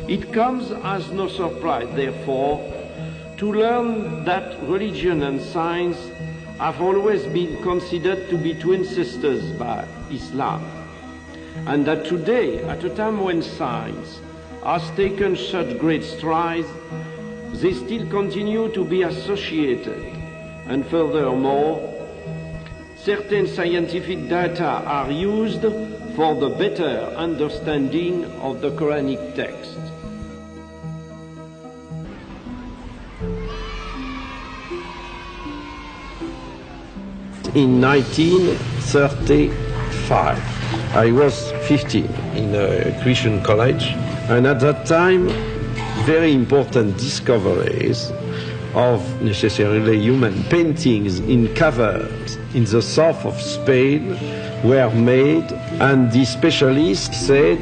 It comes as no surprise, therefore, to learn that religion and science have always been considered to be twin sisters by Islam, and that today, at a time when science has taken such great strides, they still continue to be associated. And furthermore, certain scientific data are used for the better understanding of the Quranic text. In 1935, I was 15 in a Christian college, and at that time, very important discoveries of necessarily human paintings in caverns in the south of Spain were made, and the specialists said,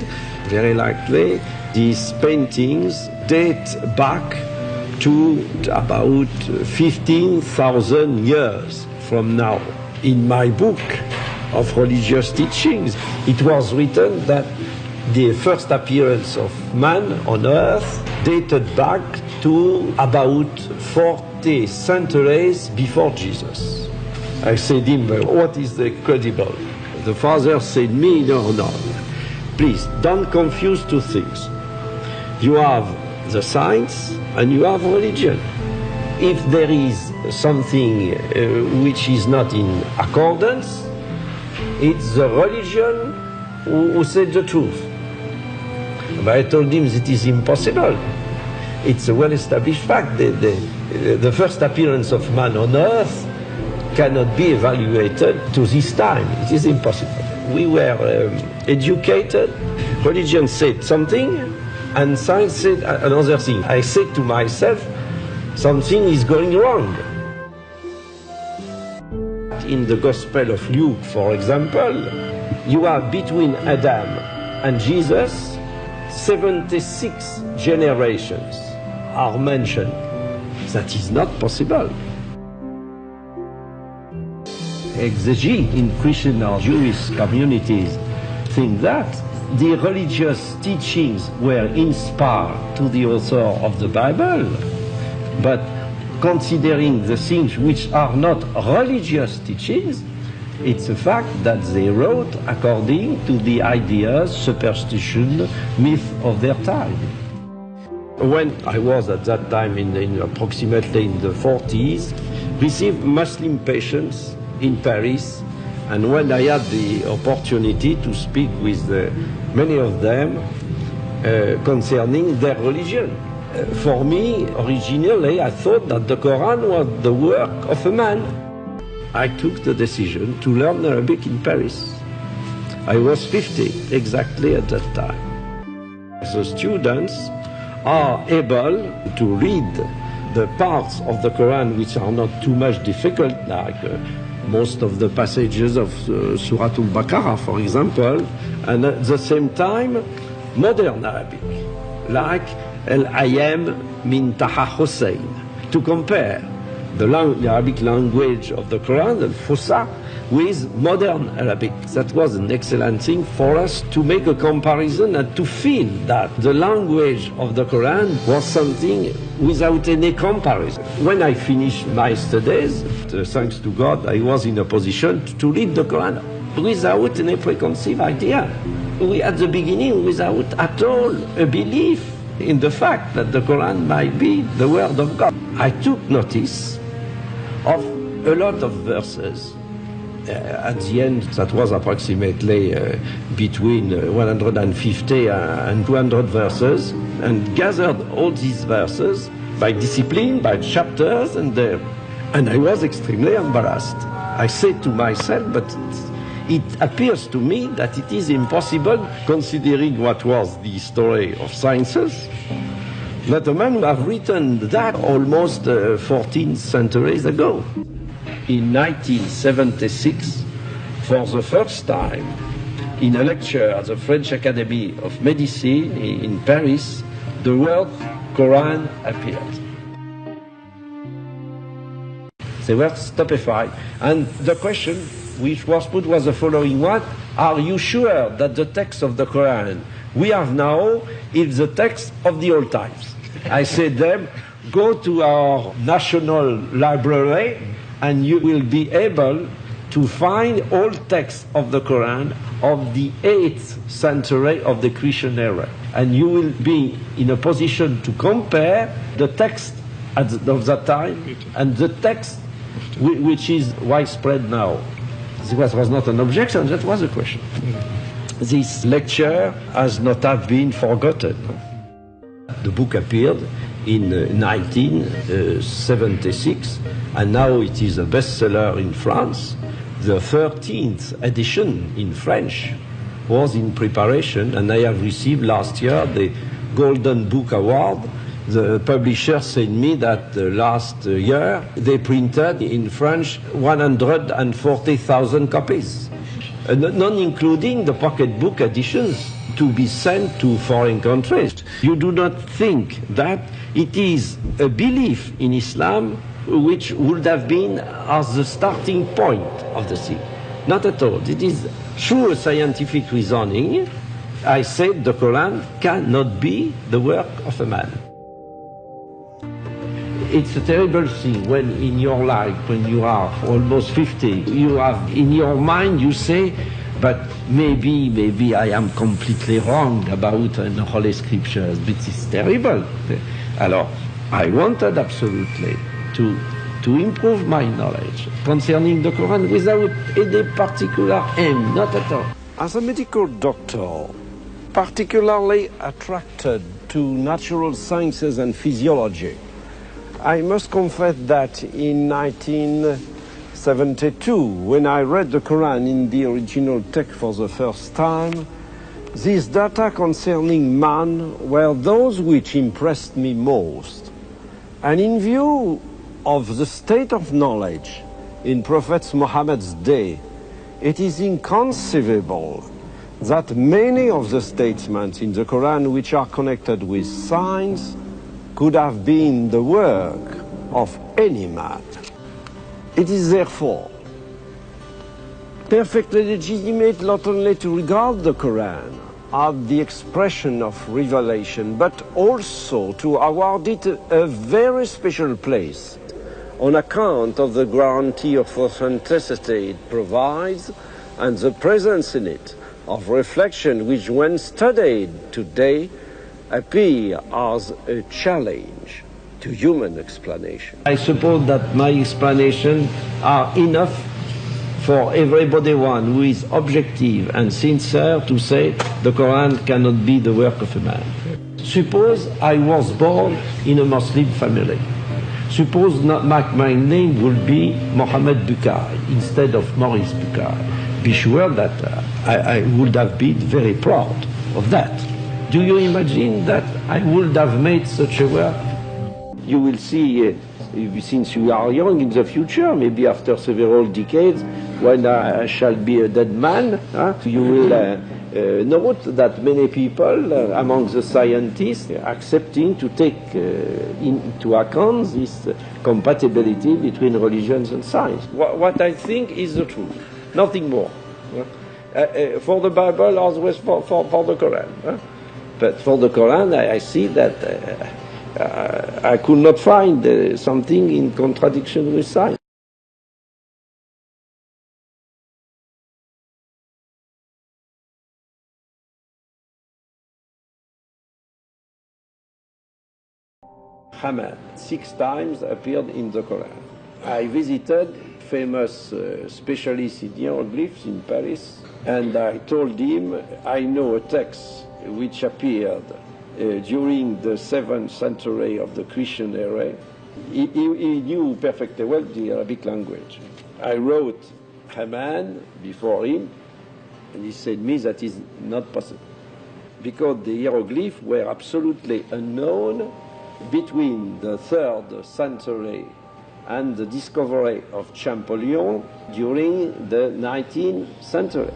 very likely, these paintings date back to about 15,000 years from now. In my book of religious teachings, it was written that the first appearance of man on earth dated back to about 40 centuries before Jesus. I said to him, what is the credible? The father said me, no, please don't confuse two things. You have the science and you have religion. If there is something which is not in accordance, it's the religion who said the truth. But I told him that it is impossible. It's a well-established fact that the first appearance of man on earth cannot be evaluated to this time. It is impossible. We were educated, religion said something, and science said another thing. I said to myself, something is going wrong. In the Gospel of Luke, for example, you are between Adam and Jesus, 76 generations are mentioned. That is not possible. Exegetes in Christian or Jewish communities think that the religious teachings were inspired to the author of the Bible, but considering the things which are not religious teachings, it's a fact that they wrote according to the ideas, superstition, myth of their time. When I was at that time in approximately in the 40s, received Muslim patients in Paris, and when I had the opportunity to speak with many of them concerning their religion. For me, originally, I thought that the Quran was the work of a man. I took the decision to learn Arabic in Paris. I was 50 exactly at that time. The students are able to read the parts of the Quran which are not too much difficult, like most of the passages of Surah Al-Baqarah, for example, and at the same time, modern Arabic, like Al-Ayam min Taha Hussein, to compare the Arabic language of the Quran, Al-Fusha, with modern Arabic. That was an excellent thing for us to make a comparison and to feel that the language of the Quran was something without any comparison. When I finished my studies, thanks to God, I was in a position to read the Quran without any preconceived idea. At the beginning, without at all a belief in the fact that the Quran might be the word of God. I took notice of a lot of verses. At the end, that was approximately between 150 and 200 verses, and gathered all these verses by discipline, by chapters, and I was extremely embarrassed. I said to myself, but it appears to me that it is impossible, considering what was the story of sciences, that a man who have written that almost 14 centuries ago. In 1976, for the first time, in a lecture at the French Academy of Medicine in Paris, the word Quran appeared. They were stupefied, and the question which was put was the following one: are you sure that the text of the Quran we have now is the text of the old times. I said them, go to our national library and you will be able to find all texts of the Quran of the 8th century of the Christian era. And you will be in a position to compare the text of that time and the text which is widespread now. This was not an objection, that was a question. This lecture has not have been forgotten. The book appeared in 1976, and now it is a bestseller in France. The 13th edition in French was in preparation, and I have received last year the Golden Book Award. The publisher said me that last year they printed in French 140,000 copies, not including the pocketbook editions to be sent to foreign countries. You do not think that it is a belief in Islam which would have been as the starting point of the thing. Not at all. It is through a scientific reasoning. I said the Quran cannot be the work of a man. It's a terrible thing when in your life, when you are almost 50, you have in your mind, you say, but maybe I am completely wrong about the Holy Scriptures, but it's terrible. Alors, I wanted absolutely to improve my knowledge concerning the Quran without any particular aim, not at all. As a medical doctor, particularly attracted to natural sciences and physiology, I must confess that in 1972, when I read the Quran in the original text for the first time, these data concerning man were those which impressed me most. And in view of the state of knowledge in Prophet Muhammad's day, it is inconceivable that many of the statements in the Quran which are connected with science could have been the work of any man. It is therefore perfectly legitimate not only to regard the Quran as the expression of revelation, but also to award it a very special place on account of the guarantee of authenticity it provides and the presence in it of reflection which, when studied today, appear as a challenge to human explanation. I suppose that my explanations are enough for everybody one who is objective and sincere to say the Quran cannot be the work of a man. Suppose I was born in a Muslim family. Suppose my name would be Mohammed Boukai instead of Mori's Boukai. Be sure that I would have been very proud of that. Do you imagine that I would have made such a work? You will see, since you are young in the future, maybe after several decades, when I shall be a dead man, you will note that many people among the scientists are accepting to take into account this compatibility between religions and science. What I think is the truth, nothing more. For the Bible, as well as for the Quran. But for the Quran, I see that I could not find something in contradiction with science. Haman 6 times appeared in the Quran. I visited famous specialist in hieroglyphs in Paris, and I told him I know a text which appeared during the 7th century of the Christian era. He knew perfectly well the Arabic language. I wrote Haman before him, and he said me that is not possible, because the hieroglyphs were absolutely unknown between the 3rd century and the discovery of Champollion during the 19th century.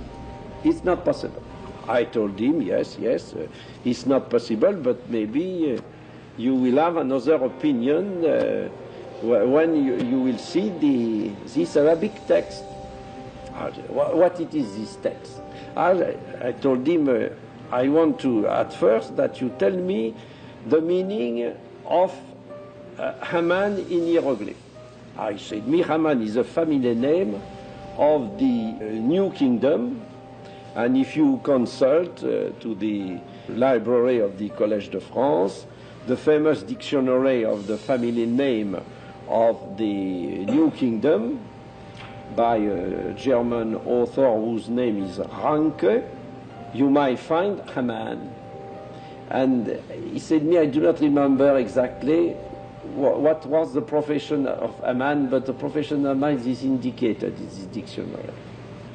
It's not possible. I told him, yes, it's not possible, but maybe you will have another opinion when you will see this Arabic text. What it is, this text? I told him, I want to, at first, that you tell me the meaning of Haman in hieroglyph. I said, Haman is a family name of the New Kingdom, and if you consult to the library of the Collège de France, the famous dictionary of the family name of the New Kingdom by a German author whose name is Ranke, you might find Haman. And he said me, I do not remember exactly what was the profession of Haman, but the profession of Haman is indicated in this dictionary.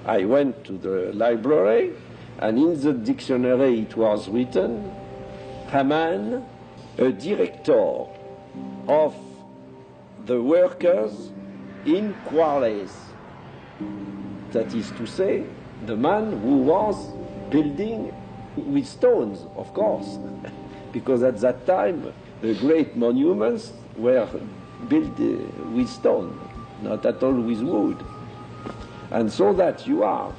I went to the library, and in the dictionary it was written, Haman, a director of the workers in quarries. That is to say, the man who was building with stones, of course, because at that time the great monuments were built with stone, not at all with wood. And so that you have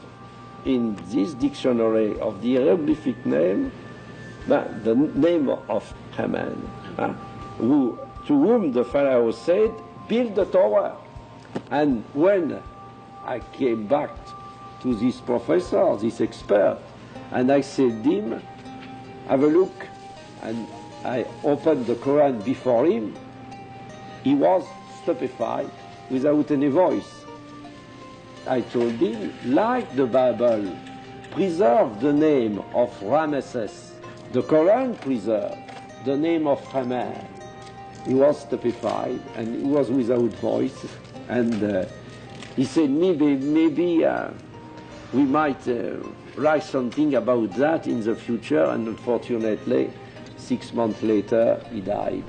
in this dictionary of the hieroglyphic name the name of Haman, to whom the Pharaoh said, build a tower. And when I came back to this professor, this expert, and I said to him, have a look, and I opened the Quran before him, he was stupefied without any voice. I told him, like the Bible preserved the name of Ramesses, the Quran preserved the name of Haman. He was stupefied and he was without voice, and he said, maybe we might write something about that in the future, and unfortunately 6 months later he died.